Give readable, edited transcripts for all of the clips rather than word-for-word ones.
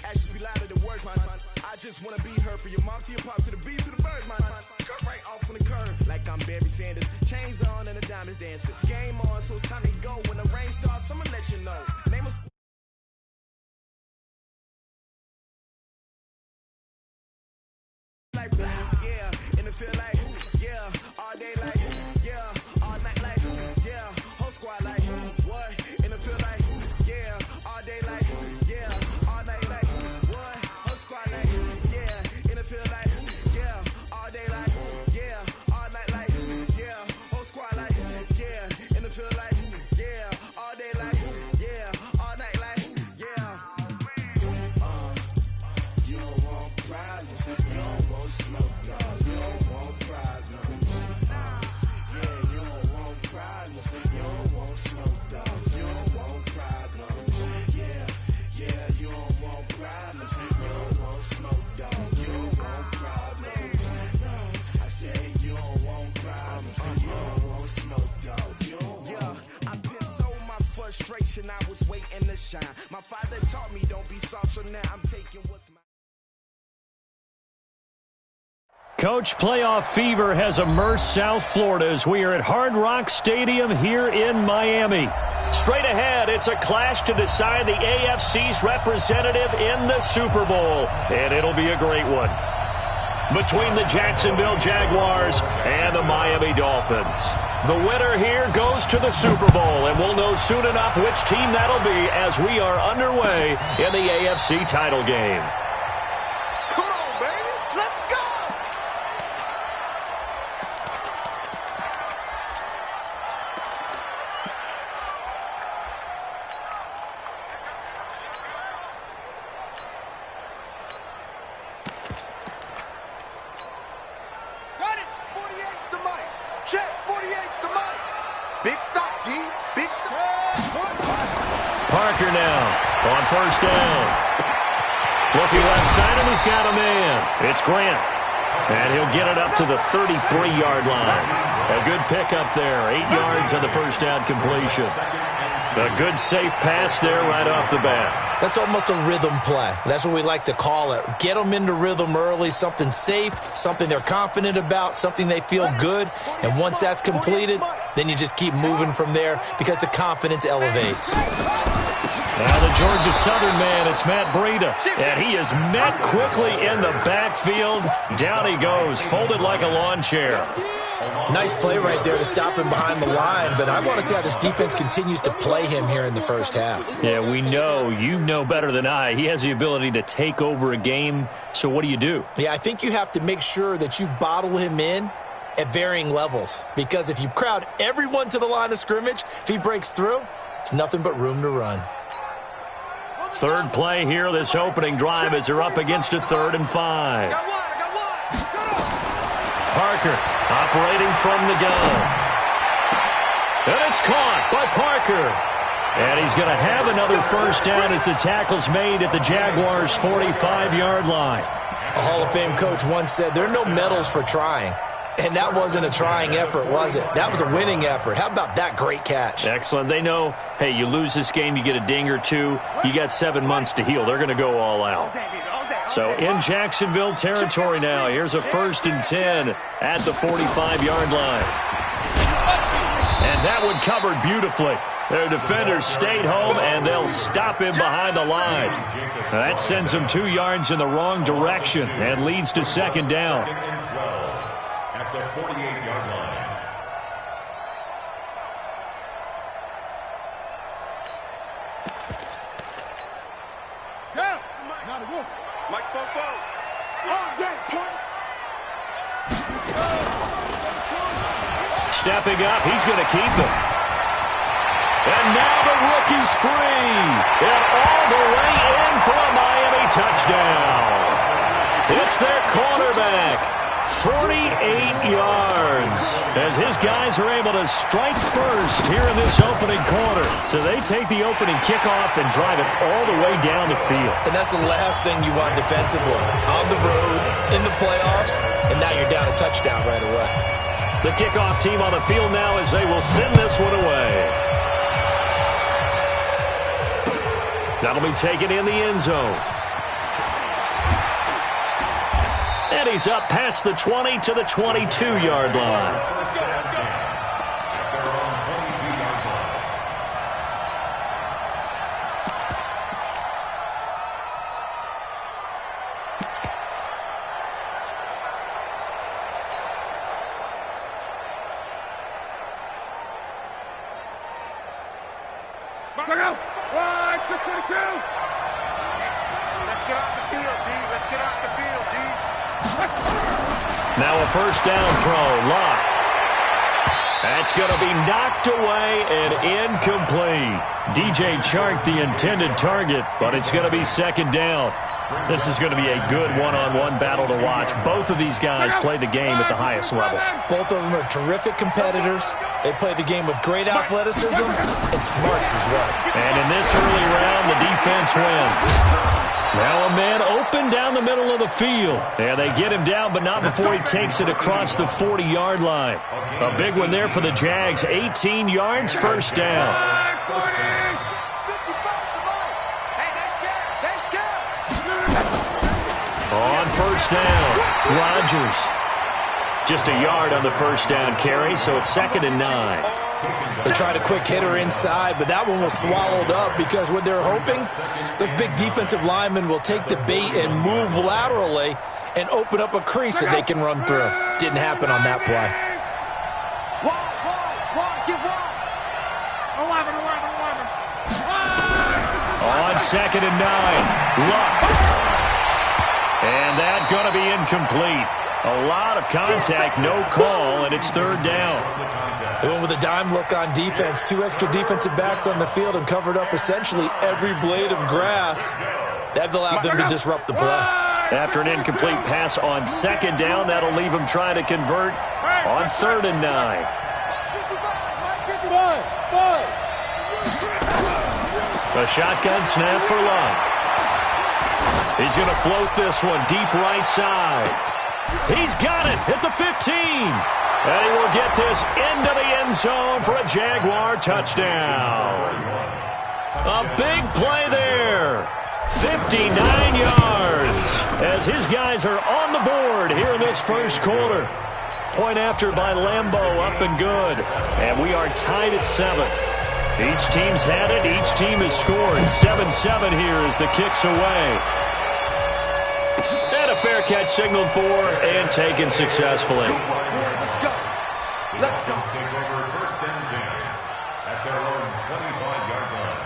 Actions be louder than words, man. I just wanna be heard from your mom to your pop to the beat to the birds, man. Cut right off on the curve, like I'm Barry Sanders. Chains on and the diamonds dancing. Game on, so it's time to go. When the rain starts, I'ma let you know. Name a like yeah, and it feel like yeah, all day like yeah, all night like yeah, whole squad like what, and it feel like yeah, all day like yeah, all night like what, whole squad like yeah, and it feel like yeah, all day like yeah, all night like yeah, whole squad like yeah, and it feel like yeah, all day like yeah, all night like yeah. You don't want problems, you don't want smoke, dog. You don't want problems. Yeah, you don't want problems. You don't want smoke, dog. You don't want problems. Yeah, you don't want problems. You don't want smoke, dog. You don't want problems. No, I said you don't want problems. You don't want smoke, dog. You don't want. Yeah, I been so my frustration. I was waiting to shine. My father taught me don't be soft, so now I'm taking what's mine. Coach, playoff fever has immersed South Florida as we are at Hard Rock Stadium here in Miami. Straight ahead, it's a clash to decide the AFC's representative in the Super Bowl, and it'll be a great one. Between the Jacksonville Jaguars and the Miami Dolphins. The winner here goes to the Super Bowl, and we'll know soon enough which team that'll be as we are underway in the AFC title game. Parker now on first down. Looking left side, and he's got a man. It's Grant. And he'll get it up to the 33-yard line. A good pickup there. 8 yards on the first down completion. A good safe pass there right off the bat. That's almost a rhythm play. That's what we like to call it. Get them into rhythm early, something safe, something they're confident about, something they feel good. And once that's completed, then you just keep moving from there because the confidence elevates. Now the Georgia Southern man, it's Matt Breida. And he is met quickly in the backfield. Down he goes, folded like a lawn chair. Nice play right there to stop him behind the line, but I want to see how this defense continues to play him here in the first half. Yeah, we know, you know better than I, he has the ability to take over a game, so what do you do? Yeah, I think you have to make sure that you bottle him in at varying levels, because if you crowd everyone to the line of scrimmage, if he breaks through, it's nothing but room to run. Third play here, this opening drive as they're up against a 3rd and 5. Parker operating from the gun. And it's caught by Parker. And he's going to have another first down as the tackle's made at the Jaguars' 45-yard line. A Hall of Fame coach once said, there are no medals for trying. And that wasn't a trying effort, was it? That was a winning effort. How about that great catch? Excellent. They know, hey, you lose this game, you get a ding or two. You got 7 months to heal. They're going to go all out. So in Jacksonville territory now, here's a 1st and 10 at the 45-yard line. And that one covered beautifully. Their defenders stayed home, and they'll stop him behind the line. That sends him 2 yards in the wrong direction and leads to 2nd down. At the 48-yard line. Mike Fofo. Stepping up, he's going to keep it. And now the rookie's free. And all the way in for a Miami touchdown. It's their quarterback. 48 yards as his guys are able to strike first here in this opening quarter. So they take the opening kickoff and drive it all the way down the field. And that's the last thing you want defensively. On the road, in the playoffs, and now you're down a touchdown right away. The kickoff team on the field now as they will send this one away. That'll be taken in the end zone. And he's up past the 20 to the 22-yard line. Let's get off the field, D. Let's get off the field, D. Now a first down throw. Lock. That's going to be knocked away and incomplete. DJ Chark, the intended target, but it's going to be second down. This is going to be a good one-on-one battle to watch. Both of these guys play the game at the highest level. Both of them are terrific competitors. They play the game with great athleticism and smarts as well. And in this early round, the defense wins. Now a man open down the middle of the field. And they get him down, but not before he takes it across the 40-yard line. A big one there for the Jags. 18 yards, first down. On first down, Rodgers. Just a yard on the first down carry, so it's 2nd and 9. They tried a quick hitter inside, but that one was swallowed up because what they're hoping, those big defensive linemen will take the bait and move laterally and open up a crease that they can run through. Didn't happen on that play. On 2nd and 9, Luck. And that's going to be incomplete. A lot of contact, no call, and it's 3rd down. They went with a dime look on defense. 2 extra defensive backs on the field and covered up essentially every blade of grass. That allowed them to disrupt the play. After an incomplete pass on 2nd down, that'll leave them trying to convert on 3rd and 9. A shotgun snap for Luck. He's going to float this one deep right side. He's got it at the 15. And he will get this into the end zone for a Jaguar touchdown. A big play there. 59 yards as his guys are on the board here in this first quarter. Point after by Lambeau, up and good. And we are tied at 7. Each team's had it. Each team has scored. 7-7 here as the kick's away. And a fair catch signaled for and taken successfully. Let's go. Take over 1st and 10 at their own 25-yard line.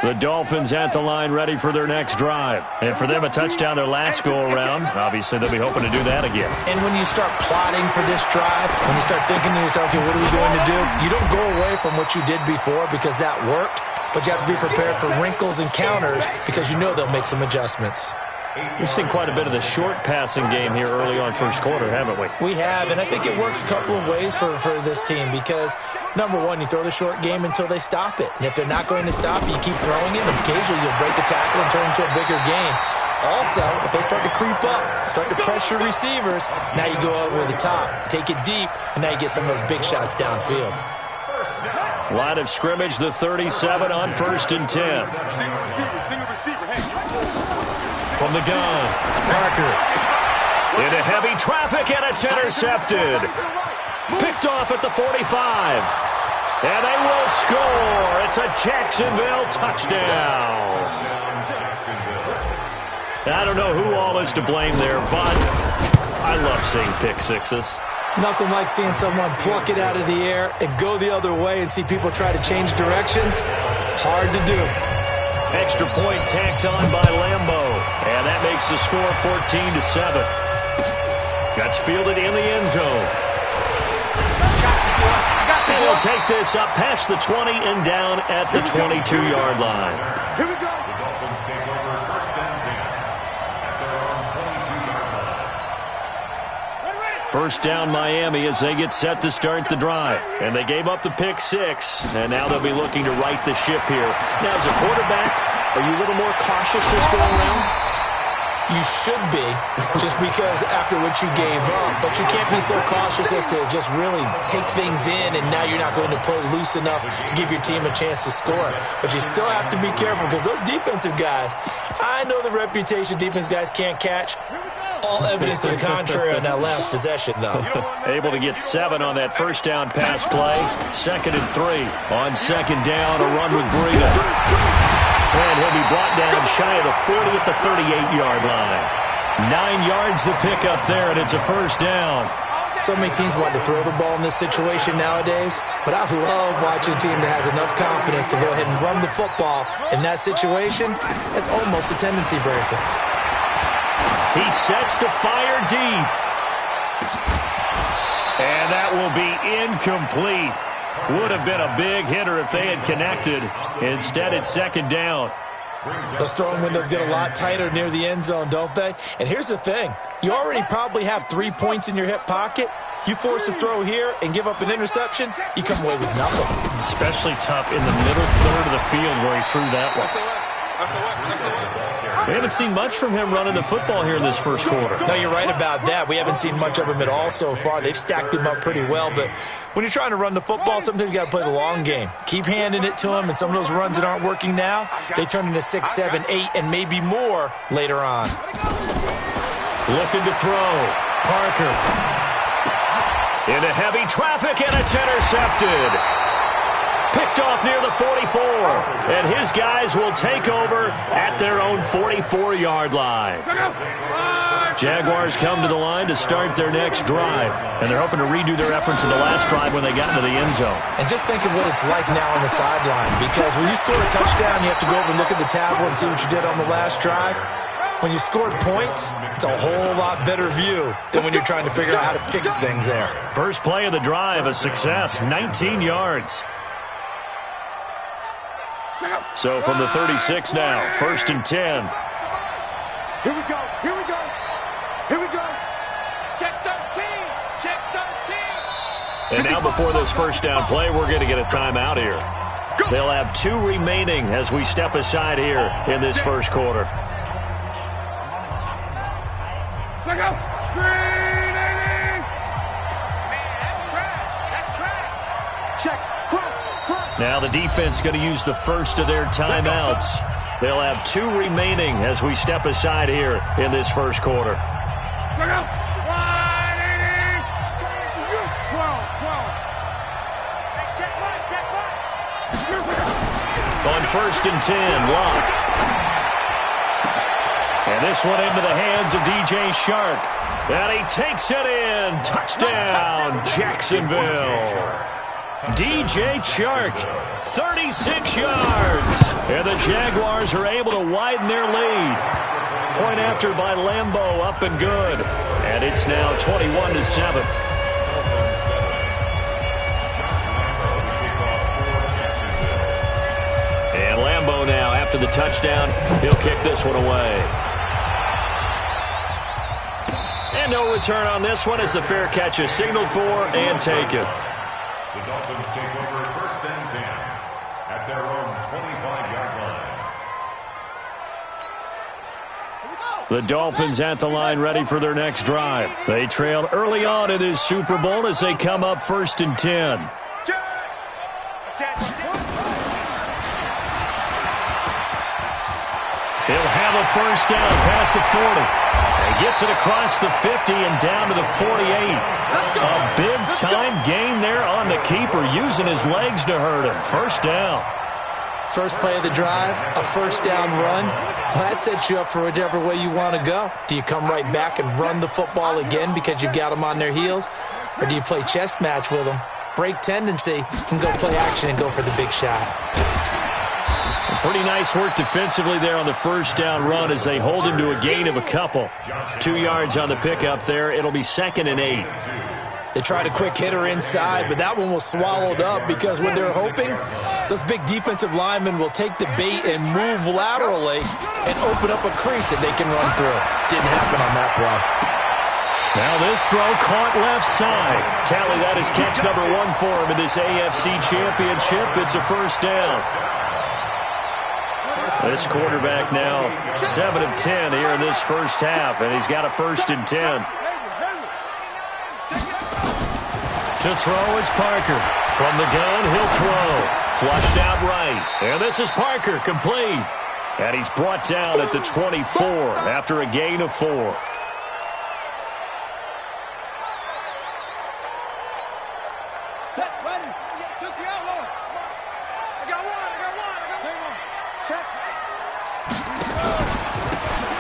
The Dolphins at the line ready for their next drive. And for them, a touchdown their last go-around. Obviously, they'll be hoping to do that again. And when you start plotting for this drive, when you start thinking to yourself, okay, what are we going to do? You don't go away from what you did before because that worked, but you have to be prepared for wrinkles and counters because you know they'll make some adjustments. We've seen quite a bit of the short passing game here early on first quarter, haven't we? We have, and I think it works a couple of ways for this team because, number one, you throw the short game until they stop it. And if they're not going to stop it, you keep throwing it, and occasionally you'll break a tackle and turn into a bigger game. Also, if they start to creep up, start to pressure receivers, now you go over the top, take it deep, and now you get some of those big shots downfield. Line of scrimmage, the 37 on 1st and 10. From the gun, Parker. Into heavy traffic, and it's intercepted. Picked off at the 45. And they will score. It's a Jacksonville touchdown. I don't know who all is to blame there, but I love seeing pick sixes. Nothing like seeing someone pluck it out of the air and go the other way and see people try to change directions. Hard to do. Extra point tacked on by Lambeau. And that makes the score 14-7. That's fielded in the end zone. And we'll take this up past the 20 and down at the 22-yard line. Here we go. The Dolphins take over 1st and 10 at their own 22-yard line. First down Miami as they get set to start the drive. And they gave up the pick 6. And now they'll be looking to right the ship here. Now, as a quarterback, are you a little more cautious this go around? You should be, just because after what you gave up. But you can't be so cautious as to just really take things in, and now you're not going to play loose enough to give your team a chance to score. But you still have to be careful, because those defensive guys, I know the reputation defense guys can't catch. All evidence to the contrary on that last possession, though. Able to get 7 on that first down pass play. 2nd and 3. On 2nd down, a run with Breida. And he'll be brought down shy of the 40 at the 38-yard line. 9 yards to pick up there, and it's a first down. So many teams want to throw the ball in this situation nowadays, but I love watching a team that has enough confidence to go ahead and run the football. In that situation, it's almost a tendency breaker. He sets to fire deep. And that will be incomplete. Would have been a big hitter if they had connected. Instead, it's 2nd down. Those throwing windows get a lot tighter near the end zone, don't they? And here's the thing. You already probably have 3 points in your hip pocket. You force a throw here and give up an interception, you come away with nothing. Especially tough in the middle third of the field where he threw that one. We haven't seen much from him running the football here in this first quarter. No, you're right about that. We haven't seen much of him at all so far. They've stacked him up pretty well, but when you're trying to run the football, sometimes you got to play the long game. Keep handing it to him, and some of those runs that aren't working now, they turn into 6, 7, 8, and maybe more later on. Looking to throw. Parker. Into heavy traffic, and it's intercepted. Picked off near the 44, and his guys will take over at their own 44-yard line. Jaguars come to the line to start their next drive, and they're hoping to redo their efforts in the last drive when they got into the end zone. And just think of what it's like now on the sideline, because when you score a touchdown, you have to go over and look at the tablet and see what you did on the last drive. When you scored points, it's a whole lot better view than when you're trying to figure out how to fix things there. First play of the drive, a success, 19 yards. So from the 36 now, 1st and 10. Here we go, here we go, here we go. Check 13, check 13. And now before this first down play, we're going to get a timeout here. They'll have 2 remaining as we step aside here in this first quarter. Check out. Man, that's trash, that's trash. Check, cross. Now the defense going to use the first of their timeouts. They'll have 2 remaining as we step aside here in this first quarter. On 1st and 10, Locke. And this one into the hands of DJ Shark. And he takes it in. Touchdown, Jacksonville. DJ Chark, 36 yards. And the Jaguars are able to widen their lead. Point after by Lambeau, up and good. And it's now 21-7. And Lambeau now, after the touchdown, he'll kick this one away. And no return on this one as the fair catch is signaled for and taken. The Dolphins take over 1st and 10 at their own 25-yard line. The Dolphins at the line ready for their next drive. They trailed early on in this Super Bowl as they come up 1st and 10. He'll have a first down past the 40. And gets it across the 50 and down to the 48. A big-time gain there on the keeper, using his legs to hurt him. First down. First play of the drive, a first down run. Well, that sets you up for whichever way you want to go. Do you come right back and run the football again because you've got them on their heels? Or do you play chess match with them, break tendency, and go play action and go for the big shot? Pretty nice work defensively there on the first down run as they hold him to a gain of a couple. 2 yards on the pickup there. It'll be 2nd and 8. They tried a quick hitter inside, but that one was swallowed up because what they're hoping, those big defensive linemen will take the bait and move laterally and open up a crease that they can run through. Didn't happen on that play. Now this throw caught left side. Tally, that is catch number 1 for him in this AFC Championship. It's a first down. This quarterback now 7 of 10 here in this first half, and he's got a 1st and 10. To throw is Parker. From the gun, he'll throw. Flushed out right. And this is Parker, complete. And he's brought down at the 24 after a gain of 4.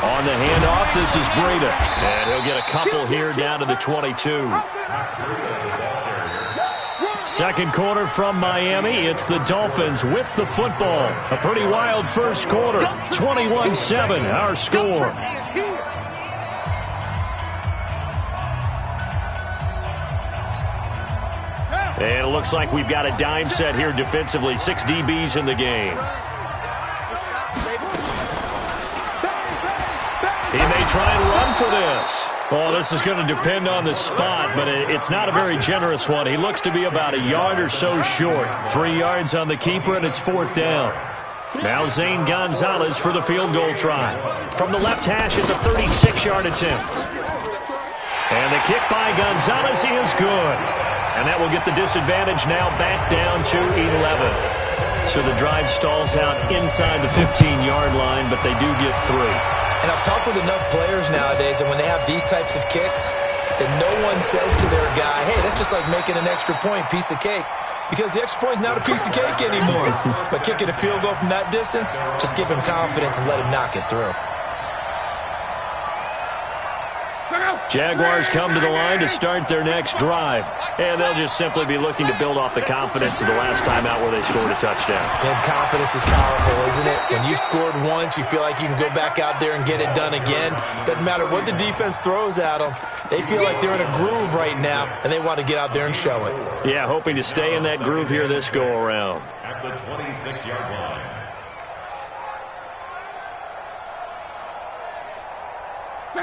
On the handoff, this is Breida. And he'll get a couple here down to the 22. Second quarter from Miami. It's the Dolphins with the football. A pretty wild first quarter. 21-7, our score. And it looks like we've got a dime set here defensively. 6 DBs in the game. He may try and run for this. Well, this is going to depend on the spot, but it's not a very generous one. He looks to be about a yard or so short. 3 yards on the keeper, and it's 4th down. Now Zane Gonzalez for the field goal try. From the left hash, it's a 36-yard attempt. And the kick by Gonzalez is good. And that will get the disadvantage now back down to 11. So the drive stalls out inside the 15-yard line, but they do get 3. And I've talked with enough players nowadays, and when they have these types of kicks, that no one says to their guy, hey, that's just like making an extra point, piece of cake. Because the extra point is not a piece of cake anymore. But kicking a field goal from that distance, just give him confidence and let him knock it through. Jaguars come to the line to start their next drive. And they'll just simply be looking to build off the confidence of the last time out where they scored a touchdown. And confidence is powerful, isn't it? When you scored once, you feel like you can go back out there and get it done again. Doesn't matter what the defense throws at them. They feel like they're in a groove right now, and they want to get out there and show it. Yeah, hoping to stay in that groove here this go-around. At the 26-yard line.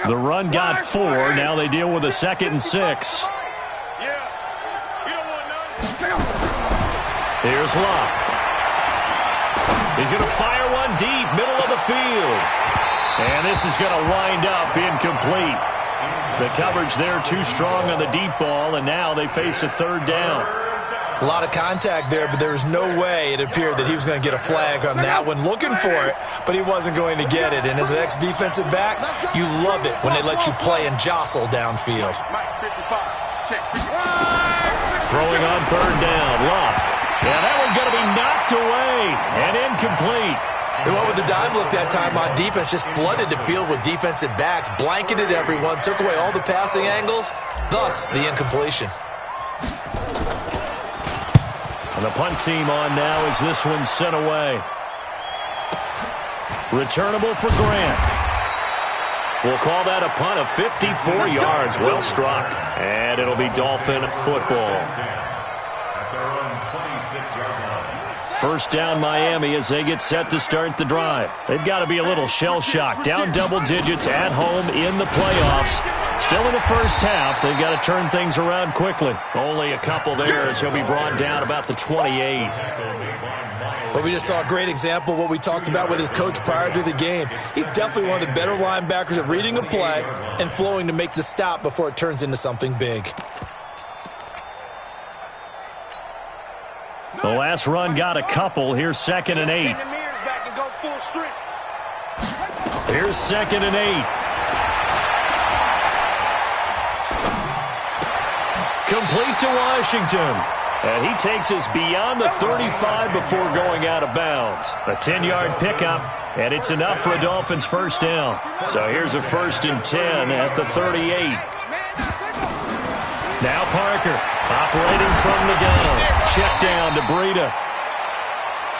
The run got 4. Now they deal with a 2nd and 6. Here's Locke. He's going to fire one deep, middle of the field. And this is going to wind up incomplete. The coverage there too strong on the deep ball, and now they face a 3rd down. A lot of contact there, but there was no way it appeared that he was going to get a flag on that one. Looking for it, but he wasn't going to get it. And as an ex-defensive back, you love it when they let you play and jostle downfield. Throwing on 3rd down, Locke. Yeah, that one's going to be knocked away and incomplete. They went with the dive look that time on defense, just flooded the field with defensive backs, blanketed everyone, took away all the passing angles, thus the incompletion. And the punt team on now as this one's sent away. Returnable for Grant. We'll call that a punt of 54 yards. Well struck. And it'll be Dolphin football. At their own 26-yard line. 1st down Miami as they get set to start the drive. They've got to be a little shell-shocked. Down double digits at home in the playoffs. Still in the first half. They've got to turn things around quickly. Only a couple there as he'll be brought down about the 28. Well, we just saw a great example of what we talked about with his coach prior to the game. He's definitely one of the better linebackers at reading a play and flowing to make the stop before it turns into something big. The last run got a couple. Here's 2nd and 8. Here's 2nd and 8. Complete to Washington. And he takes us beyond the 35 before going out of bounds. A 10-yard pickup, and it's enough for a Dolphins 1st down. So here's a 1st and 10 at the 38. Now Parker operating from the gun. Check down to Breida.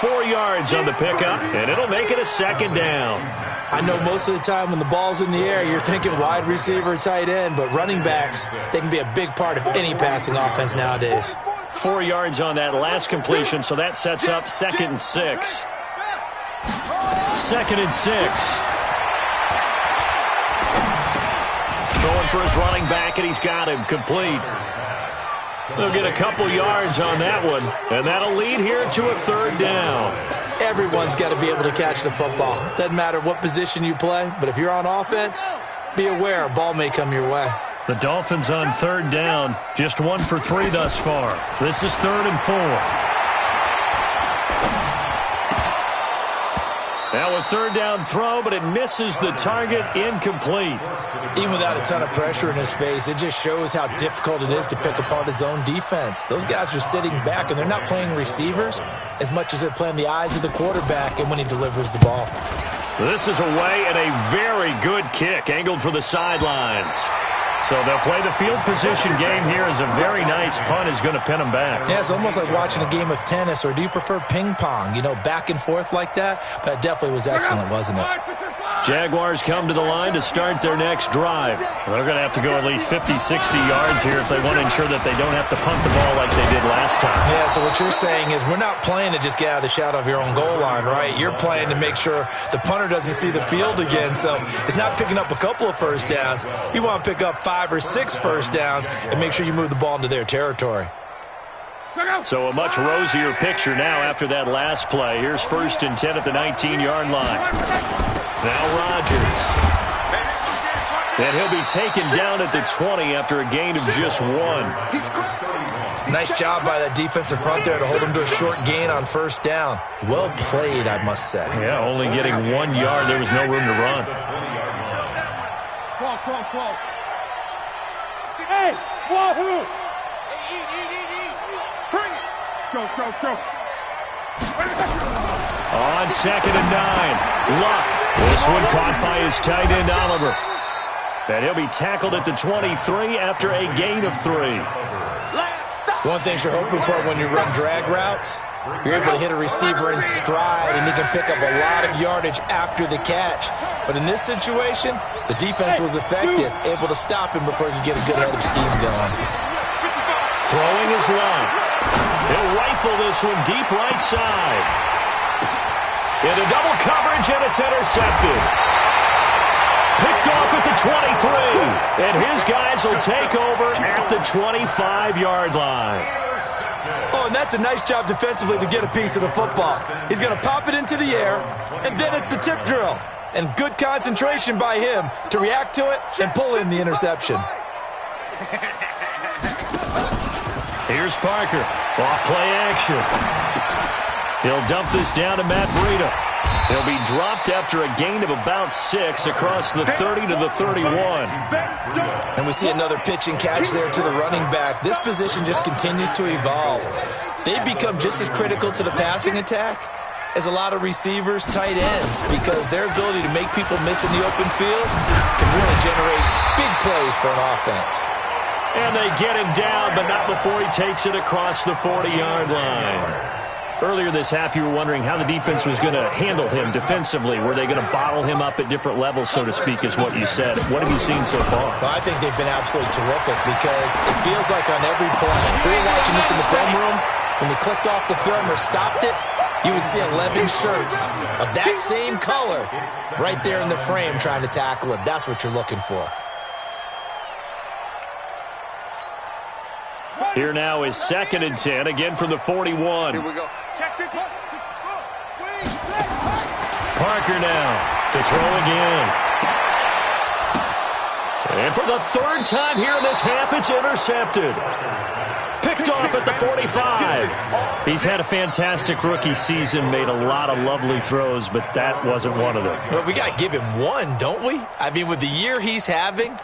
4 yards on the pickup, and it'll make it a 2nd down. I know most of the time when the ball's in the air, you're thinking wide receiver, tight end, but running backs, they can be a big part of any passing offense nowadays. 4 yards on that last completion, so that sets up 2nd and 6. 2nd and 6. Throwing for his running back, and he's got him complete. They'll get a couple yards on that one, and that'll lead here to a 3rd down. Everyone's got to be able to catch the football. Doesn't matter what position you play, but if you're on offense, be aware a ball may come your way. The Dolphins on third down, just 1 for 3 thus far. This is 3rd and 4. Now a third down throw, but it misses the target, incomplete. Even without a ton of pressure in his face, it just shows how difficult it is to pick apart his own defense. Those guys are sitting back, and they're not playing receivers as much as they're playing the eyes of the quarterback and when he delivers the ball. This is away and a very good kick, angled for the sidelines. So they'll play the field position game here as a very nice punt is going to pin them back. Yeah, it's almost like watching a game of tennis, or do you prefer ping pong? You know, back and forth like that? That definitely was excellent, wasn't it? Jaguars come to the line to start their next drive. They're going to have to go at least 50, 60 yards here if they want to ensure that they don't have to punt the ball like they did last time. Yeah, so what you're saying is we're not playing to just get out of the shadow of your own goal line, right? You're playing to make sure the punter doesn't see the field again. So it's not picking up a couple of first downs. You want to pick up 5 or 6 first downs and make sure you move the ball into their territory. So a much rosier picture now after that last play. Here's 1st and 10 at the 19-yard line. Now Rodgers. And he'll be taken down at the 20 after a gain of just 1. Nice job by that defensive front there to hold him to a short gain on first down. Well played, I must say. Yeah, only getting 1 yard. There was no room to run. Hey, wahoo! Bring it! Go. On 2nd and 9, Luck. This one caught by his tight end, Oliver. And he'll be tackled at the 23 after a gain of 3. One thing you're hoping for when you run drag routes, you're able to hit a receiver in stride, and he can pick up a lot of yardage after the catch. But in this situation, the defense was effective, able to stop him before he could get a good head of steam going. Throwing his Luck. He'll rifle this one deep right side. Into double coverage, and it's intercepted. Picked off at the 23. And his guys will take over at the 25-yard line. Oh, and that's a nice job defensively to get a piece of the football. He's going to pop it into the air, and then it's the tip drill. And good concentration by him to react to it and pull in the interception. Here's Parker. Off play action. He'll dump this down to Matt Breida. He'll be dropped after a gain of about 6 across the 30 to the 31. And we see another pitch and catch there to the running back. This position just continues to evolve. They've become just as critical to the passing attack as a lot of receivers, tight ends, because their ability to make people miss in the open field can really generate big plays for an offense. And they get him down, but not before he takes it across the 40-yard line. Earlier this half, you were wondering how the defense was going to handle him defensively. Were they going to bottle him up at different levels, so to speak, is what you said. What have you seen so far? Well, I think they've been absolutely terrific because it feels like on every play, if you were watching this in the film room, when they clicked off the film or stopped it, you would see 11 shirts of that same color right there in the frame trying to tackle him. That's what you're looking for. Here now is 2nd and 10, again from the 41. Here we go. Parker now to throw again. And for the 3rd time here in this half, it's intercepted. Picked off at the 45. He's had a fantastic rookie season, made a lot of lovely throws, but that wasn't one of them. Well, we got to give him one, don't we? I mean, with the year he's having,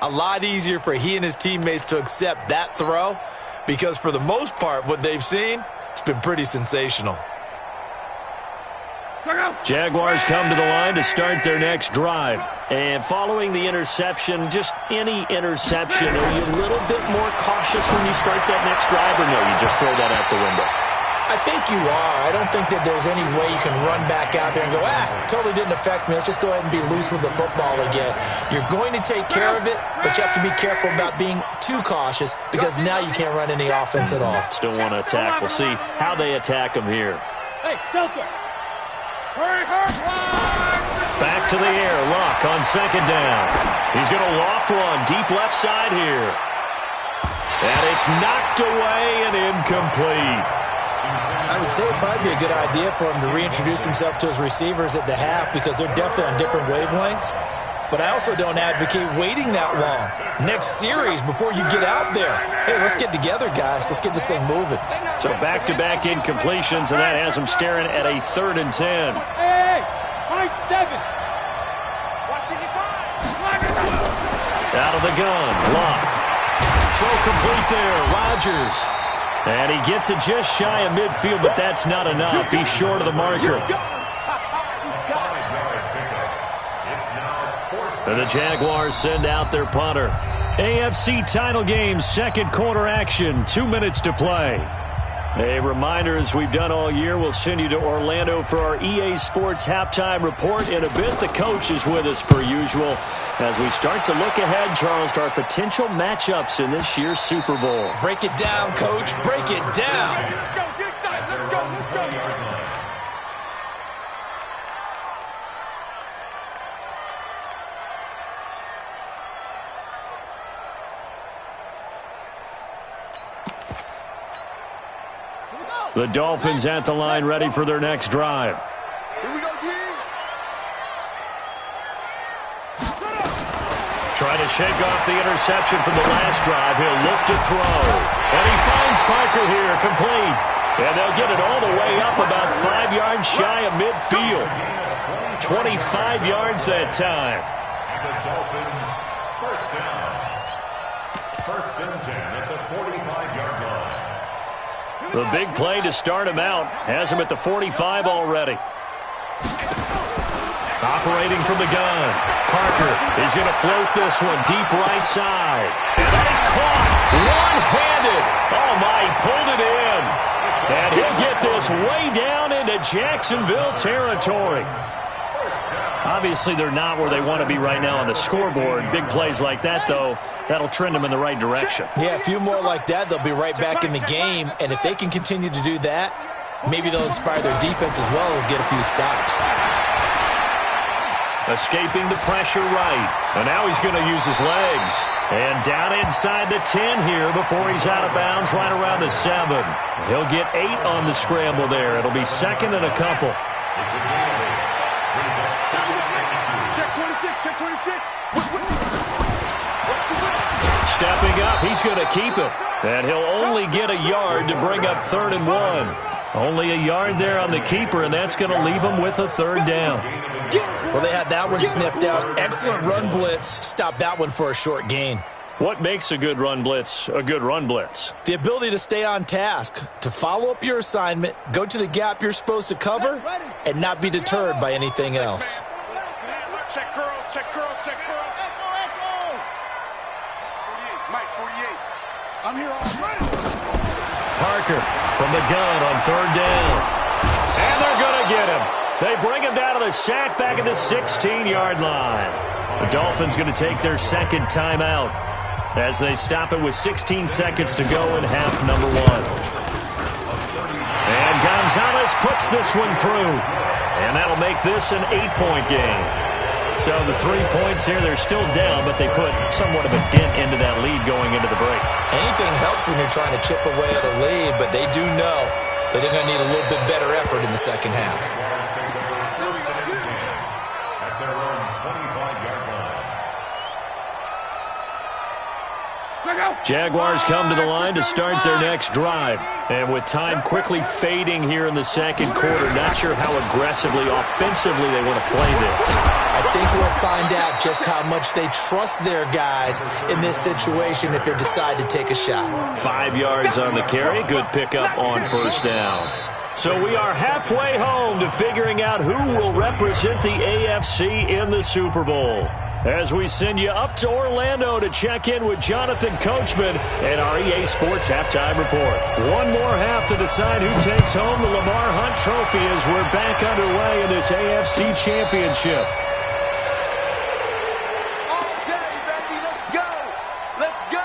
a lot easier for he and his teammates to accept that throw because for the most part, what they've seen, it's been pretty sensational. Jaguars come to the line to start their next drive. And following the interception, just any interception, are you a little bit more cautious when you start that next drive, or no, you just throw that out the window? I think you are. I don't think that there's any way you can run back out there and go, totally didn't affect me. Let's just go ahead and be loose with the football again. You're going to take care of it, but you have to be careful about being too cautious because now you can't run any offense at all. Still want to attack. We'll see how they attack him here. Hey, Delta. Hurry. Back to the air. Luck on 2nd down. He's going to loft one deep left side here. And it's knocked away and incomplete. I would say it'd probably be a good idea for him to reintroduce himself to his receivers at the half because they're definitely on different wavelengths. But I also don't advocate waiting that long. Next series, before you get out there, hey, let's get together, guys. Let's get this thing moving. So back-to-back incompletions, and that has him staring at a 3rd and 10. Hey, my 7. Out of the gun, Locke. Throw complete there, Rodgers. And he gets it just shy of midfield, but that's not enough. He's short of the marker. And the Jaguars send out their punter. AFC title game, 2nd quarter action, 2 minutes to play. A reminder, as we've done all year, we'll send you to Orlando for our EA Sports halftime report. In a bit, the coach is with us per usual as we start to look ahead, Charles, to our potential matchups in this year's Super Bowl. Break it down, Coach. Break it down. Let's go, let's go, let's go. The Dolphins at the line, ready for their next drive. Here we go, D. Trying to shake off the interception from the last drive. He'll look to throw. And he finds Parker here, complete. And they'll get it all the way up about 5 yards shy of midfield. 25 yards that time. The Dolphins, first down. 1st and 10 at the 45-yard line. The big play to start him out has him at the 45 already. Operating from the gun. Parker is going to float this one deep right side. And that is caught one-handed. Oh, my, he pulled it in. And he'll get this way down into Jacksonville territory. Obviously, they're not where they want to be right now on the scoreboard. Big plays like that, though, that'll trend them in the right direction. Yeah, a few more like that, they'll be right back in the game. And if they can continue to do that, maybe they'll inspire their defense as well and get a few stops. Escaping the pressure right. And now he's going to use his legs. And down inside the 10 here before he's out of bounds right around the 7. He'll get 8 on the scramble there. It'll be 2nd and a couple. Check 26, check 26. Stepping up, he's going to keep it. And he'll only get a yard to bring up 3rd and 1. Only a yard there on the keeper, and that's going to leave him with a 3rd down. Well, they had that one sniffed out. Excellent run blitz. Stop that one for a short gain. What makes a good run blitz a good run blitz? The ability to stay on task, to follow up your assignment, go to the gap you're supposed to cover, and not be deterred by anything else. Check girls, check girls, check girls. Echo. 48, Mike, 48. I'm here already. Parker from the gun on 3rd down. And they're going to get him. They bring him down to the sack back at the 16-yard line. The Dolphins going to take their 2nd timeout as they stop it with 16 seconds to go in half number 1. And Gonzalez puts this one through. And that'll make this an 8-point game. So the 3 points here, they're still down, but they put somewhat of a dent into that lead going into the break. Anything helps when you're trying to chip away at a lead, but they do know that they're going to need a little bit better effort in the second half. At their own 25-yard line. Jaguars come to the line to start their next drive. And with time quickly fading here in the 2nd quarter, not sure how aggressively, offensively they want to play this. I think we'll find out just how much they trust their guys in this situation if they decide to take a shot. 5 yards on the carry. Good pickup on 1st down. So we are halfway home to figuring out who will represent the AFC in the Super Bowl. As we send you up to Orlando to check in with Jonathan Coachman and our EA Sports Halftime Report. One more half to decide who takes home the Lamar Hunt Trophy as we're back underway in this AFC Championship. Okay, baby, let's go. Let's go.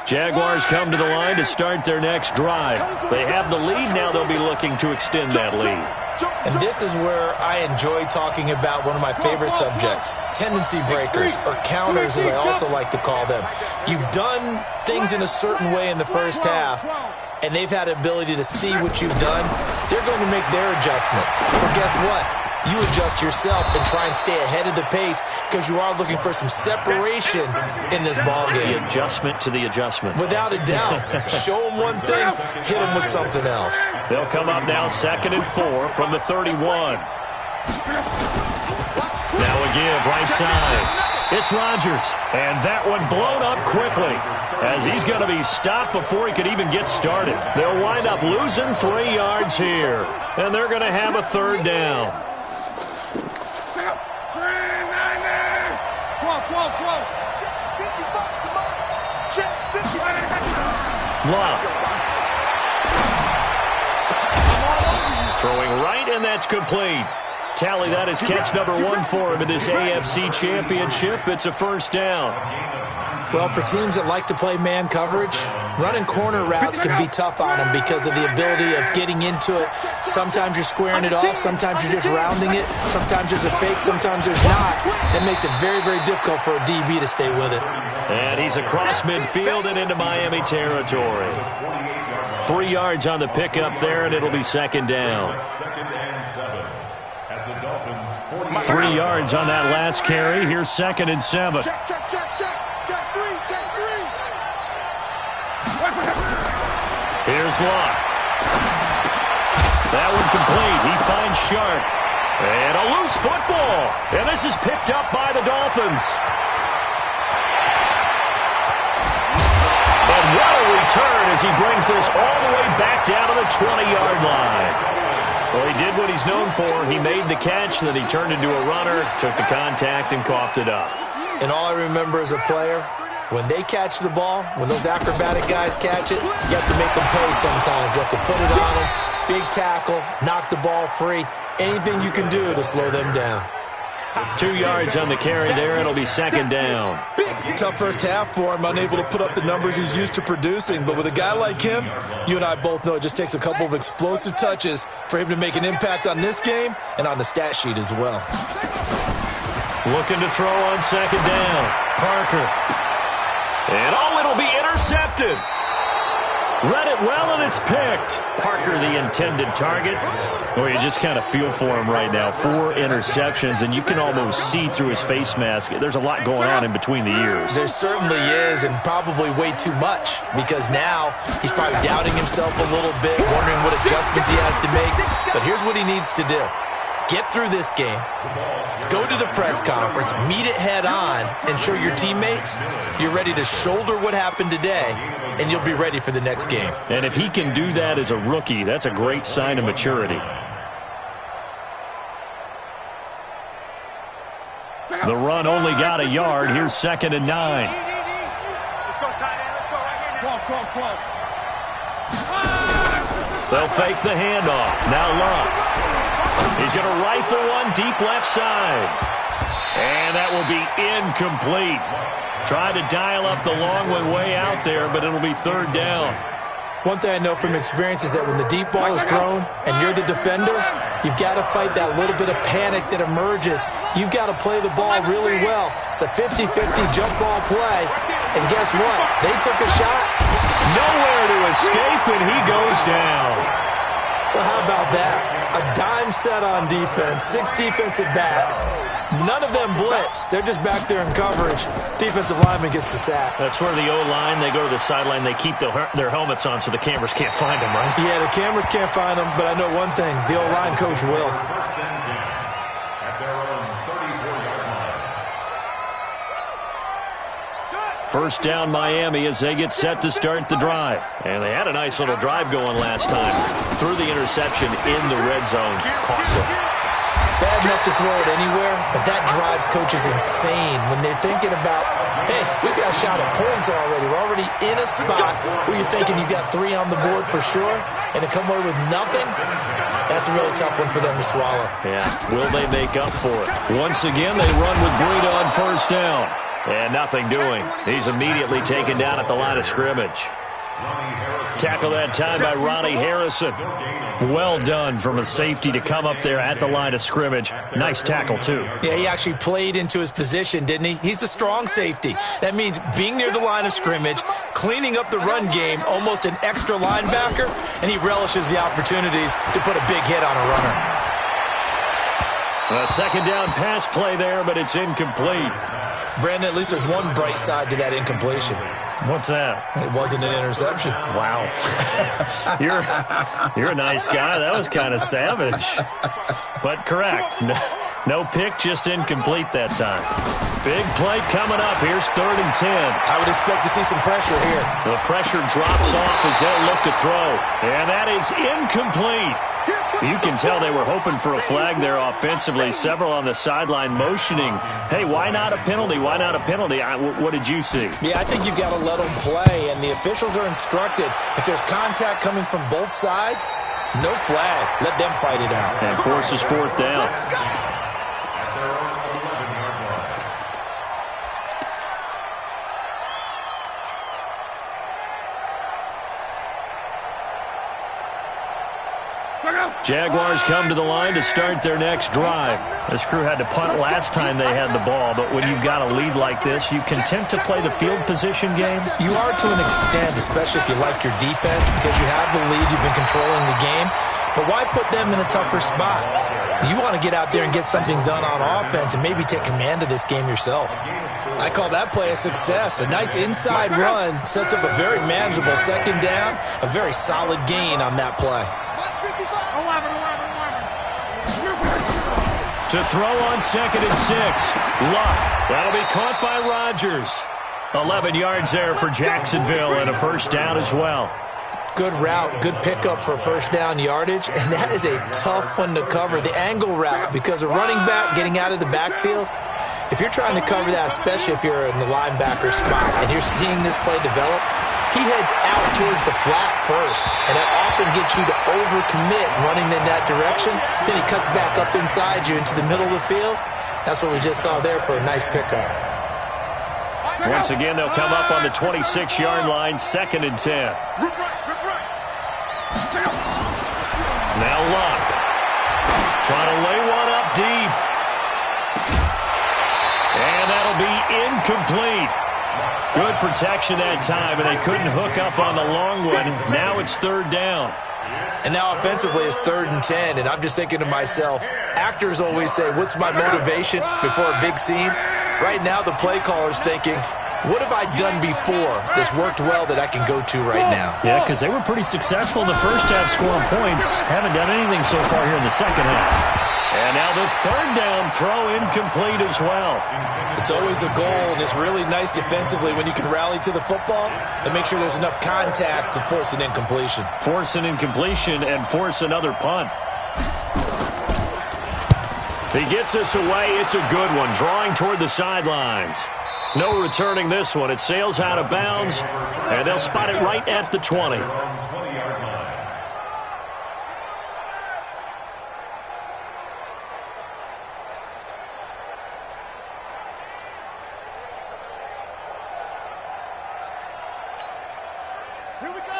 Jaguars come to the line to start their next drive. They have the lead now. They'll be looking to extend that lead. And this is where I enjoy talking about one of my favorite subjects, tendency breakers, or counters as I also like to call them. You've done things in a certain way in the first half, and they've had the ability to see what you've done. They're going to make their adjustments. So guess what? You adjust yourself and try and stay ahead of the pace because you are looking for some separation in this ballgame. The adjustment to the adjustment. Without a doubt. Show them one thing, hit them with something else. They'll come up now 2nd and 4 from the 31. Now a give right side. It's Rodgers, and that one blown up quickly as he's going to be stopped before he could even get started. They'll wind up losing 3 yards here, and they're going to have a 3rd down. Love. Throwing right, and that's complete. Tally, that is catch number 1 for him in this AFC Championship. It's a 1st down. Well, for teams that like to play man coverage, running corner routes can be tough on them because of the ability of getting into it. Sometimes you're squaring it off. Sometimes you're just rounding it. Sometimes there's a fake. Sometimes there's not. That makes it very, very difficult for a DB to stay with it. And he's across midfield and into Miami territory. 3 yards on the pickup there, and it'll be 2nd down. 3 yards on that last carry. Here's 2nd and 7. Check 3, check 3. Here's Locke. That one complete. He finds Sharp. And a loose football. And this is picked up by the Dolphins. And what a return as he brings this all the way back down to the 20-yard line. Well, he did what he's known for. He made the catch, then he turned into a runner, took the contact, and coughed it up. And all I remember as a player, when they catch the ball, when those acrobatic guys catch it, you have to make them pay sometimes. You have to put it on them, big tackle, knock the ball free, anything you can do to slow them down. 2 yards on the carry there. It'll be 2nd down. Tough first half for him, unable to put up the numbers he's used to producing. But with a guy like him, you and I both know it just takes a couple of explosive touches for him to make an impact on this game and on the stat sheet as well. Looking to throw on 2nd down. Parker. And it'll be intercepted. Read it well, and it's picked. Parker, the intended target. Well, you just kind of feel for him right now. 4 interceptions, and you can almost see through his face mask. There's a lot going on in between the ears. There certainly is, and probably way too much, because now he's probably doubting himself a little bit, wondering what adjustments he has to make. But here's what he needs to do. Get through this game, go to the press conference, meet it head on, and show your teammates you're ready to shoulder what happened today, and you'll be ready for the next game. And if he can do that as a rookie, that's a great sign of maturity. The run only got a yard. Here's 2nd and 9. Let's go, tight end. Let's go right here now. Come on. They'll fake the handoff. Now Love. He's going to rifle one deep left side. And that will be incomplete. Tried to dial up the long one way out there, but it'll be 3rd down. One thing I know from experience is that when the deep ball is thrown and you're the defender, you've got to fight that little bit of panic that emerges. You've got to play the ball really well. It's a 50-50 jump ball play. And guess what? They took a shot. Nowhere to escape, and he goes down. Well, how about that? A dime set on defense, 6 defensive backs. None of them blitz. They're just back there in coverage. Defensive lineman gets the sack. That's where the O-line, they go to the sideline, they keep their helmets on so the cameras can't find them, right? Yeah, the cameras can't find them, but I know one thing. The O-line coach will. First down Miami as they get set to start the drive. And they had a nice little drive going last time. Threw the interception in the red zone. Cost them. Bad enough to throw it anywhere, but that drives coaches insane when they're thinking about, hey, we got a shot at points already. We're already in a spot where you're thinking you got 3 on the board for sure, and to come away with nothing, that's a really tough one for them to swallow. Yeah, will they make up for it? Once again, they run with Breida on first down. And nothing doing. He's immediately taken down at the line of scrimmage. Tackle that time by Ronnie Harrison. Well done from a safety to come up there at the line of scrimmage. Nice tackle, too. Yeah, he actually played into his position, didn't he? He's a strong safety. That means being near the line of scrimmage, cleaning up the run game, almost an extra linebacker, and he relishes the opportunities to put a big hit on a runner. A second down pass play there, but it's incomplete. Brandon, at least there's one bright side to that incompletion. What's that? It wasn't an interception. Wow. You're a nice guy. That was kind of savage. But correct. No pick, just incomplete that time. Big play coming up. Here's 3rd and 10. I would expect to see some pressure here. The pressure drops off as they'll look to throw. And that is incomplete. You can tell they were hoping for a flag there offensively. Several on the sideline motioning, hey, why not a penalty? Why not a penalty? What did you see? Yeah, I think you've got to let them play, and the officials are instructed. If there's contact coming from both sides, no flag. Let them fight it out. And forces 4th down. Jaguars come to the line to start their next drive. This crew had to punt last time they had the ball, but when you've got a lead like this, you content to play the field position game? You are to an extent, especially if you like your defense, because you have the lead, you've been controlling the game. But why put them in a tougher spot? You want to get out there and get something done on offense and maybe take command of this game yourself. I call that play a success. A nice inside run sets up a very manageable second down, a very solid gain on that play. To throw on 2nd and 6. Luck. That'll be caught by Rodgers. 11 yards there for Jacksonville and a first down as well. Good route, good pickup for first down yardage, and that is a tough one to cover. The angle route, because a running back getting out of the backfield, if you're trying to cover that, especially if you're in the linebacker spot and you're seeing this play develop, he heads out towards the flat first, and that often gets you to overcommit running in that direction. Then he cuts back up inside you into the middle of the field. That's what we just saw there for a nice pickup. Once again, they'll come up on the 26-yard line, 2nd and 10. Now Luck. Trying to lay one up deep. And that'll be incomplete. Good protection that time, and they couldn't hook up on the long one. Now it's 3rd down. And now offensively it's 3rd and 10, and I'm just thinking to myself, actors always say, what's my motivation before a big scene? Right now the play caller's thinking, what have I done before that's worked well that I can go to right now? Yeah, because they were pretty successful in the first half scoring points. Haven't done anything so far here in the second half. And now the 3rd down throw incomplete as well. It's always a goal, and it's really nice defensively when you can rally to the football and make sure there's enough contact to force an incompletion. Force an incompletion and force another punt. He gets this away. It's a good one, drawing toward the sidelines. No returning this one. It sails out of bounds, and they'll spot it right at the 20.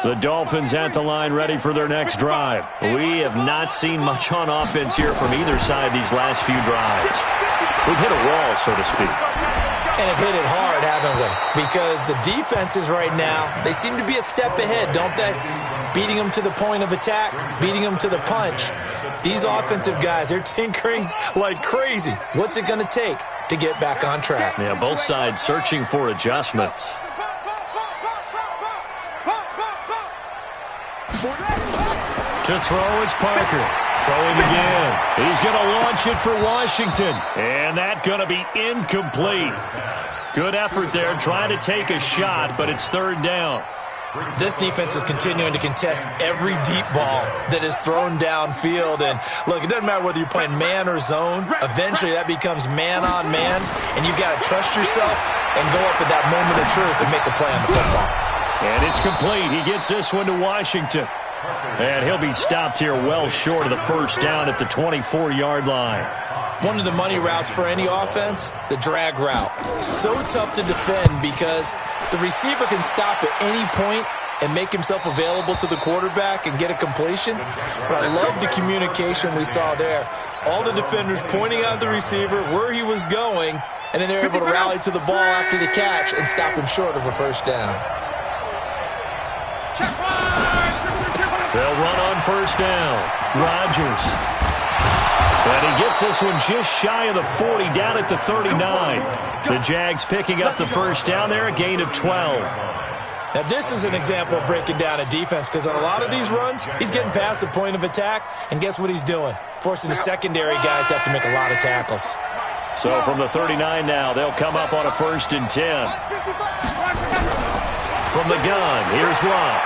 The Dolphins at the line ready for their next drive. We have not seen much on offense here from either side these last few drives. We've hit a wall, so to speak. And have hit it hard, haven't we? Because the defenses right now, they seem to be a step ahead, don't they? Beating them to the point of attack, beating them to the punch. These offensive guys, they're tinkering like crazy. What's it going to take to get back on track? Yeah, both sides searching for adjustments. To throw is Parker. Throwing again. He's going to launch it for Washington. And that's going to be incomplete. Good effort there, trying to take a shot, but it's 3rd down. This defense is continuing to contest every deep ball that is thrown downfield. And, look, it doesn't matter whether you're playing man or zone. Eventually, that becomes man-on-man, and you've got to trust yourself and go up at that moment of truth and make a play on the football. And it's complete. He gets this one to Washington. And he'll be stopped here well short of the first down at the 24-yard line. One of the money routes for any offense, the drag route. So tough to defend because the receiver can stop at any point and make himself available to the quarterback and get a completion. But I love the communication we saw there. All the defenders pointing out the receiver, where he was going, and then they're able to rally to the ball after the catch and stop him short of a first down. They'll run on first down. Rodgers. And he gets this one just shy of the 40, down at the 39. The Jags picking up the first down there, a gain of 12. Now, this is an example of breaking down a defense, because on a lot of these runs, he's getting past the point of attack, and guess what he's doing? Forcing the secondary guys to have to make a lot of tackles. So from the 39 now, they'll come up on a 1st and 10. From the gun, here's Lott.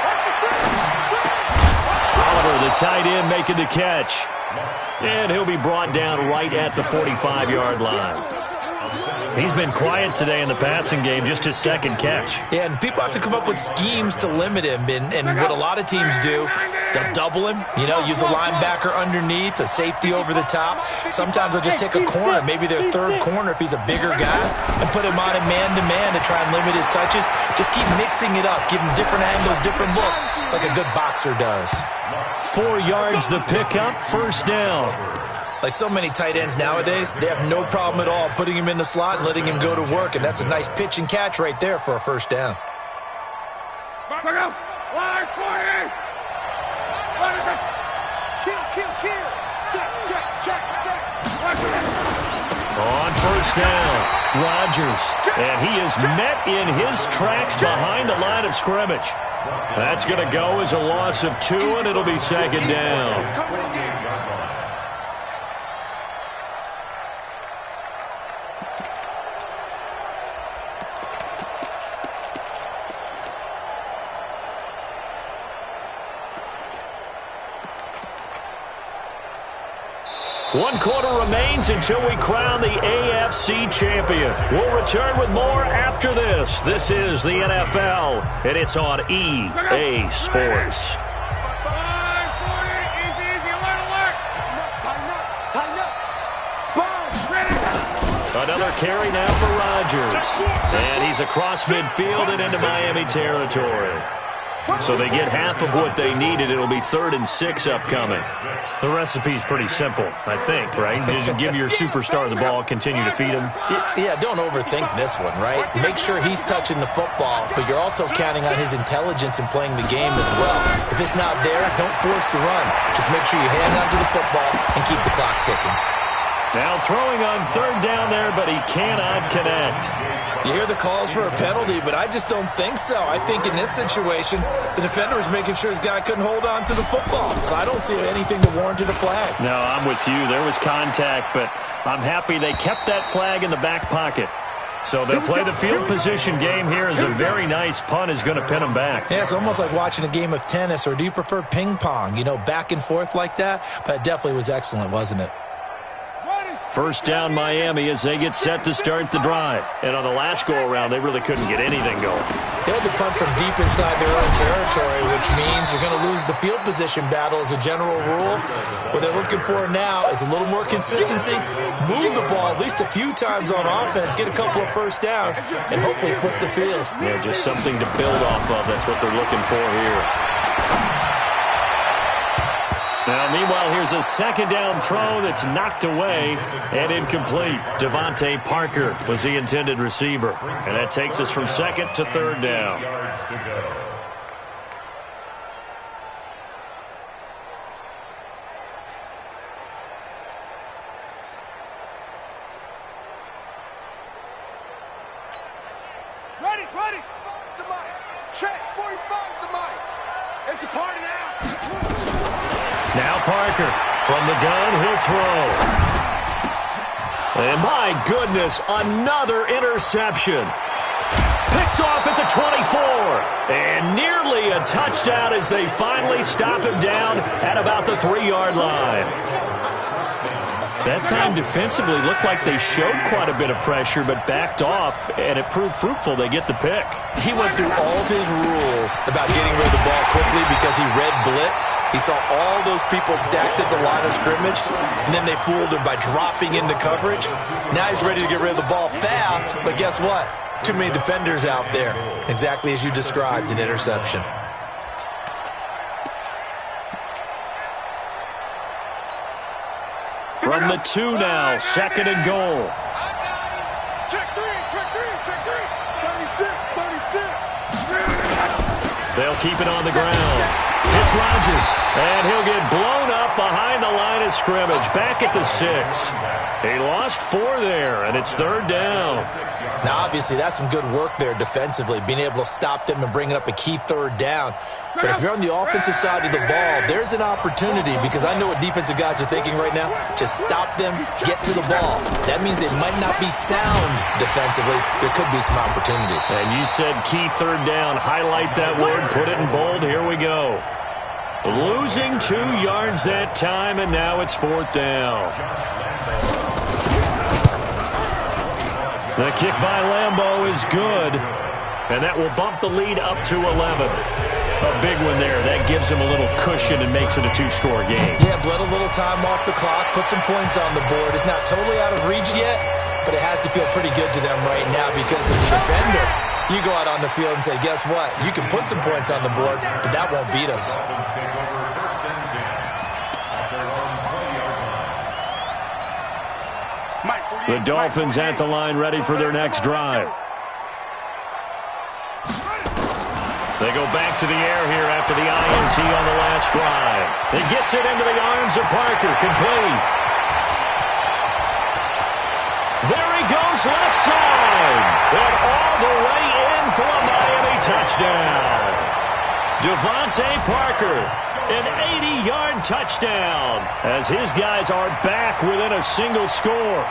Oliver, the tight end, making the catch. And he'll be brought down right at the 45-yard line. He's been quiet today in the passing game, just his 2nd catch. Yeah, and people have to come up with schemes to limit him. And what a lot of teams do, they'll double him, use a linebacker underneath, a safety over the top. Sometimes they'll just take a corner, maybe their 3rd corner if he's a bigger guy, and put him on a man-to-man to try and limit his touches. Just keep mixing it up, give him different angles, different looks, like a good boxer does. 4 yards the pickup, first down. Like so many tight ends nowadays, they have no problem at all putting him in the slot and letting him go to work, and that's a nice pitch and catch right there for a first down. On first down, Rodgers, and he is met in his tracks behind the line of scrimmage. That's going to go as a loss of 2, and it'll be 2nd down. One quarter remains until we crown the AFC champion. We'll return with more after this. This is the NFL, and it's on EA Sports. Another carry now for Rodgers. And he's across midfield and into Miami territory. So they get half of what they needed. It'll be 3rd and 6 upcoming. The recipe's pretty simple, I think, right? Just give your superstar the ball, continue to feed him. Yeah, don't overthink this one, right? Make sure he's touching the football, but you're also counting on his intelligence in playing the game as well. If it's not there, don't force the run. Just make sure you hang on to the football and keep the clock ticking. Now throwing on 3rd down there, but he cannot connect. You hear the calls for a penalty, but I just don't think so. I think in this situation, the defender was making sure his guy couldn't hold on to the football. So I don't see anything that warranted a flag. No, I'm with you. There was contact, but I'm happy they kept that flag in the back pocket. So they'll play the field position game here as a very nice punt is going to pin them back. Yeah, it's almost like watching a game of tennis, or do you prefer ping pong? Back and forth like that? But it definitely was excellent, wasn't it? First down Miami as they get set to start the drive. And on the last go-around, they really couldn't get anything going. They had to punt from deep inside their own territory, which means you're going to lose the field position battle as a general rule. What they're looking for now is a little more consistency, move the ball at least a few times on offense, get a couple of first downs, and hopefully flip the field. Yeah, just something to build off of. That's what they're looking for here. Now, meanwhile, here's a 2nd down throw that's knocked away and incomplete. Devontae Parker was the intended receiver. And that takes us from 2nd to 3rd down. Ready. To Mike. Check. 45 to Mike. It's a party now. Now Parker from the gun, he'll throw. And my goodness, another interception. Picked off at the 24. And nearly a touchdown as they finally stop him down at about the 3-yard line. That time defensively looked like they showed quite a bit of pressure but backed off, and it proved fruitful. They get the pick. He went through all of his rules about getting rid of the ball quickly because he read blitz. He saw all those people stacked at the line of scrimmage, and then they fooled him by dropping into coverage. Now he's ready to get rid of the ball fast, but guess what? Too many defenders out there. Exactly as you described, an interception. From the 2 now, 2nd and goal. Check three, check three, check three. 36, 36. They'll keep it on the ground. It's Rodgers, and he'll get blown up behind the line of scrimmage, back at the 6. He lost 4 there, and it's 3rd down. Now, obviously, that's some good work there defensively, being able to stop them and bringing up a key 3rd down. But if you're on the offensive side of the ball, there's an opportunity, because I know what defensive guys are thinking right now. Just stop them, get to the ball. That means they might not be sound defensively. There could be some opportunities. And you said key 3rd down. Highlight that word, put it in bold. Here we go. Losing 2 yards that time, and now it's 4th down. The kick by Lambeau is good, and that will bump the lead up to 11. A big one there. That gives him a little cushion and makes it a 2-score game. Yeah, bled a little time off the clock, put some points on the board. It's not totally out of reach yet, but it has to feel pretty good to them right now, because as a defender, you go out on the field and say, guess what? You can put some points on the board, but that won't beat us. The Dolphins at the line, ready for their next drive. They go back to the air here after the INT on the last drive. He gets it into the arms of Parker, complete. There he goes, left side. And all the way in for a Miami touchdown. Devontae Parker, an 80-yard touchdown, as his guys are back within a single score.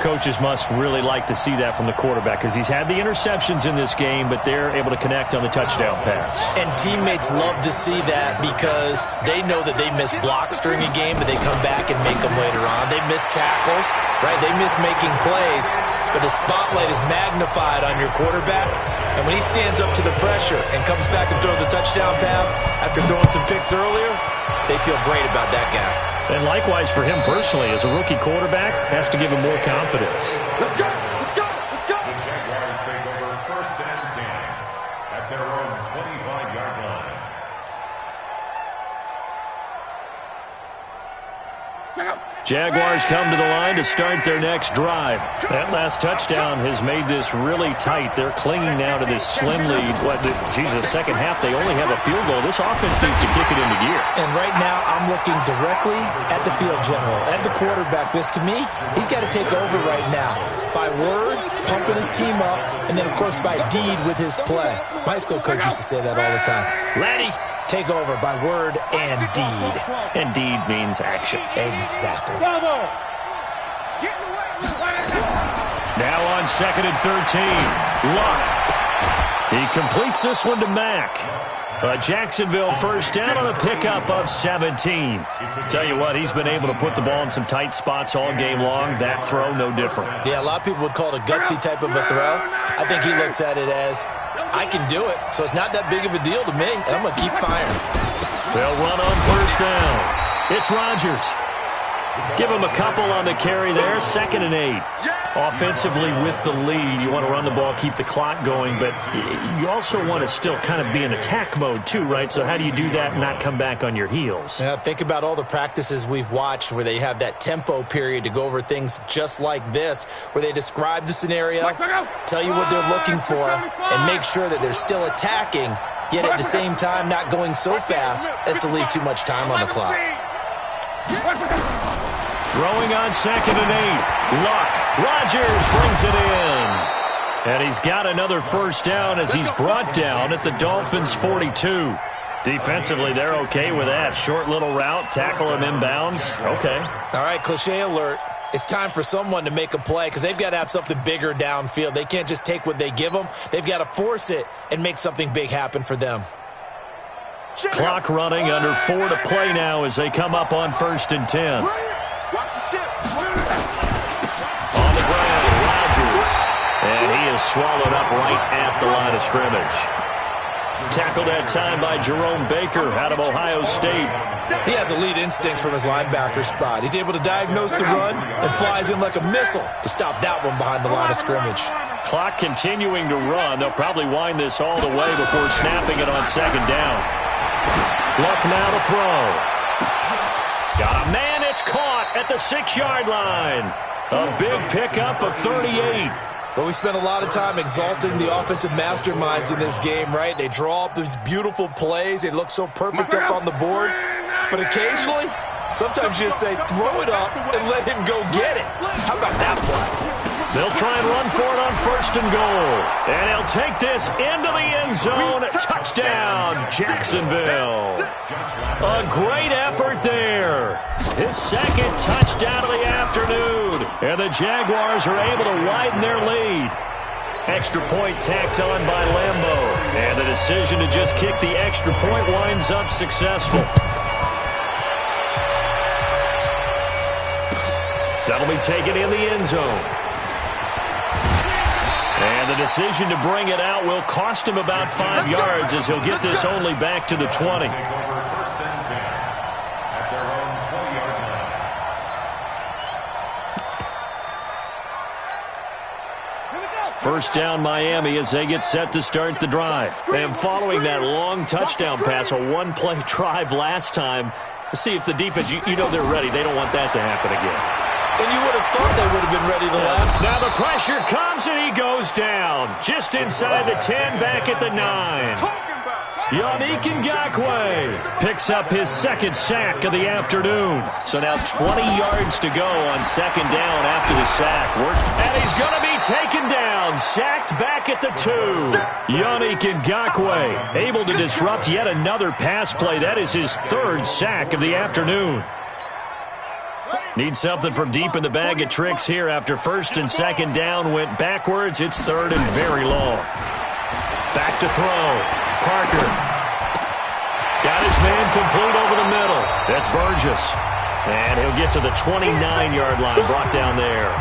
Coaches must really like to see that from the quarterback, because he's had the interceptions in this game, but they're able to connect on the touchdown pass. And teammates love to see that, because they know that they miss blocks during a game, but they come back and make them later on. They miss tackles, right? They miss making plays, but the spotlight is magnified on your quarterback. And when he stands up to the pressure and comes back and throws a touchdown pass after throwing some picks earlier, they feel great about that guy. And likewise for him personally, as a rookie quarterback, has to give him more confidence. Let's go, let's go, let's go. The Jaguars take over 1st and 10 at their own 25-yard line. Jaguars come to the line to start their next drive. That last touchdown has made this really tight. They're clinging now to this slim lead. Second half, they only have a field goal. This offense needs to kick it into gear. And right now, I'm looking directly at the field general, at the quarterback, because to me, he's got to take over right now. By word, pumping his team up, and then, of course, by deed with his play. My high school coach used to say that all the time. Laddie, take over by word and deed. And deed means action. Exactly. Now on 2nd and 13, Luck. He completes this one to Mack. Jacksonville 1st down on a pickup of 17. Tell you what, he's been able to put the ball in some tight spots all game long. That throw, no different. Yeah, a lot of people would call it a gutsy type of a throw. I think he looks at it as, I can do it, so it's not that big of a deal to me, and I'm going to keep firing. They'll run on 1st down. It's Rodgers. Give him a couple on the carry there. 2nd and 8. Offensively with the lead, you want to run the ball, keep the clock going, but you also want to still kind of be in attack mode too, right? So how do you do that and not come back on your heels? Yeah, think about all the practices we've watched where they have that tempo period to go over things just like this, where they describe the scenario, tell you what they're looking for, and make sure that they're still attacking, yet at the same time not going so fast as to leave too much time on the clock. Throwing on 2nd and 8. Luck. Rodgers brings it in. And he's got another 1st down as he's brought down at the Dolphins' 42. Defensively, they're okay with that. Short little route, tackle him inbounds. Okay. All right, cliche alert. It's time for someone to make a play, because they've got to have something bigger downfield. They can't just take what they give them. They've got to force it and make something big happen for them. Clock running, under 4 to play now as they come up on 1st and 10. Watch the ship. On the ground, Rodgers. And he is swallowed up right at the line of scrimmage. Tackled that time by Jerome Baker out of Ohio State. He has elite instincts from his linebacker spot. He's able to diagnose the run and flies in like a missile to stop that one behind the line of scrimmage. Clock continuing to run. They'll probably wind this all the way before snapping it on 2nd down. Luck now to throw. Got a man in caught at the 6-yard line. A big pickup of 38. Well, we spent a lot of time exalting the offensive masterminds in this game, right? They draw up these beautiful plays. They look so perfect up on the board. But occasionally, sometimes you just say, throw it up and let him go get it. How about that play? They'll try and run for it on 1st and goal. And he'll take this into the end zone. Touchdown, Jacksonville. A great effort there. His 2nd touchdown of the afternoon. And the Jaguars are able to widen their lead. Extra point tacked on by Lambo. And the decision to just kick the extra point winds up successful. That'll be taken in the end zone. And the decision to bring it out will cost him about 5 yards as he'll get this only back to the 20. First down Miami as they get set to start the drive. And following that long touchdown pass, a one-play drive last time, let's see if the defense, you know they're ready. They don't want that to happen again. And you would have thought they would have been ready to laugh. Now the pressure comes and he goes down. Just inside the 10, back at the 9. Yannick Ngakoue picks up his 2nd sack of the afternoon. So now 20 yards to go on 2nd down after the sack. And he's going to be taken down. Sacked back at the 2. Yannick Ngakoue able to disrupt yet another pass play. That is his 3rd sack of the afternoon. Need something from deep in the bag of tricks here after 1st and 2nd down went backwards. It's 3rd and very long. Back to throw. Parker. Got his man complete over the middle. That's Burgess. And he'll get to the 29-yard line, brought down there.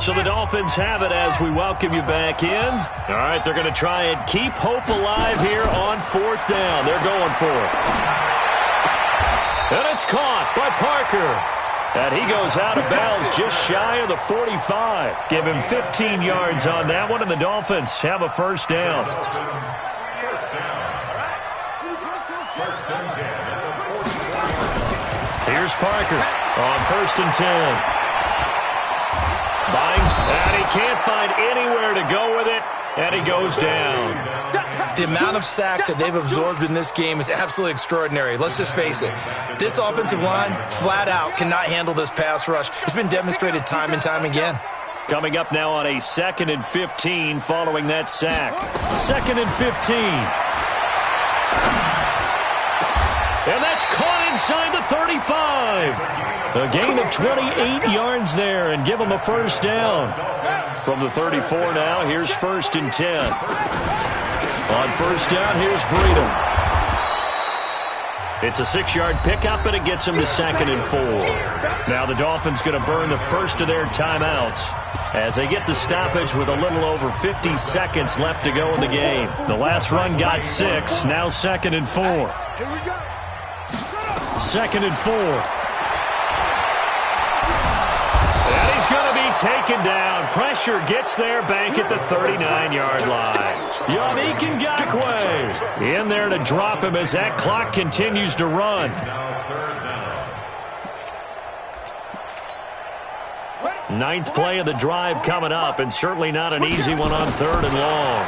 So the Dolphins have it as we welcome you back in. All right, they're going to try and keep hope alive here on 4th down. They're going for it. And it's caught by Parker. And he goes out of bounds just shy of the 45. Give him 15 yards on that one, and the Dolphins have a 1st down. Here's Parker on 1st and 10. And he can't find anywhere to go with it, and he goes down. The amount of sacks that they've absorbed in this game is absolutely extraordinary. Let's just face it. This offensive line, flat out, cannot handle this pass rush. It's been demonstrated time and time again. Coming up now on a 2nd and 15 following that sack. 2nd and 15. And that's caught inside the 35. A gain of 28 yards there and give them a 1st down. From the 34 now, here's 1st and 10. On 1st down, here's Breedham. It's a 6-yard pickup, and it gets them to 2nd and 4. Now the Dolphins going to burn the first of their timeouts as they get the stoppage with a little over 50 seconds left to go in the game. The last run got 6, now 2nd and 4. 2nd and 4. And he's going to be taken down. Pressure gets there back at the 39-yard line. Yannick Ngakoue in there to drop him as that clock continues to run. 9th play of the drive coming up, and certainly not an easy one on 3rd and long.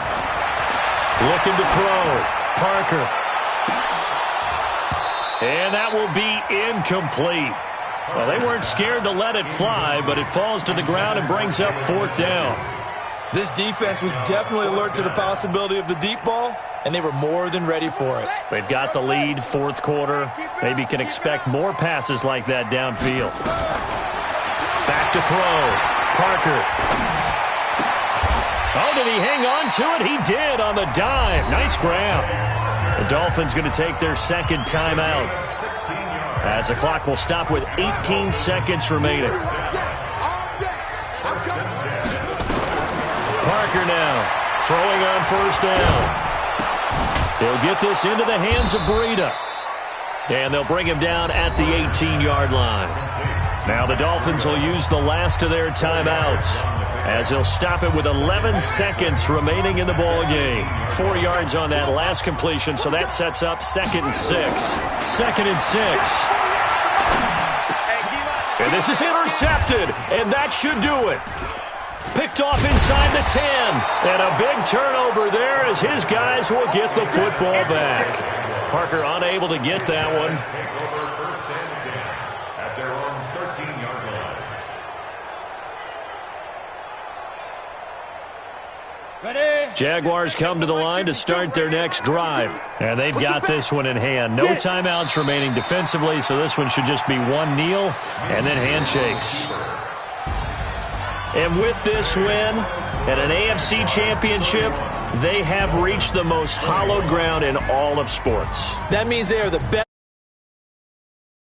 Looking to throw. Parker. And that will be incomplete. Well, they weren't scared to let it fly, but it falls to the ground and brings up 4th down. This defense was definitely alert to the possibility of the deep ball, and they were more than ready for it. They've got the lead, 4th quarter. Maybe can expect more passes like that downfield. Back to throw. Parker. Oh, did he hang on to it? He did on the dive. Nice grab. The Dolphins going to take their 2nd timeout, as the clock will stop with 18 seconds remaining. Parker now throwing on 1st down. He'll get this into the hands of Breida. And they'll bring him down at the 18-yard line. Now the Dolphins will use the last of their timeouts as they'll stop it with 11 seconds remaining in the ball game. 4 yards on that last completion, so that sets up 2nd and 6. 2nd and 6. And this is intercepted, and that should do it. Picked off inside the 10. And a big turnover there as his guys will get the football back. Parker unable to get that one. Take over 1st and 10 at their own 13-yard line. Ready? Jaguars come to the line to start their next drive. And they've got this one in hand. No timeouts remaining defensively, so this one should just be one kneel and then handshakes. And with this win and an AFC championship, they have reached the most hallowed ground in all of sports. That means they are the best.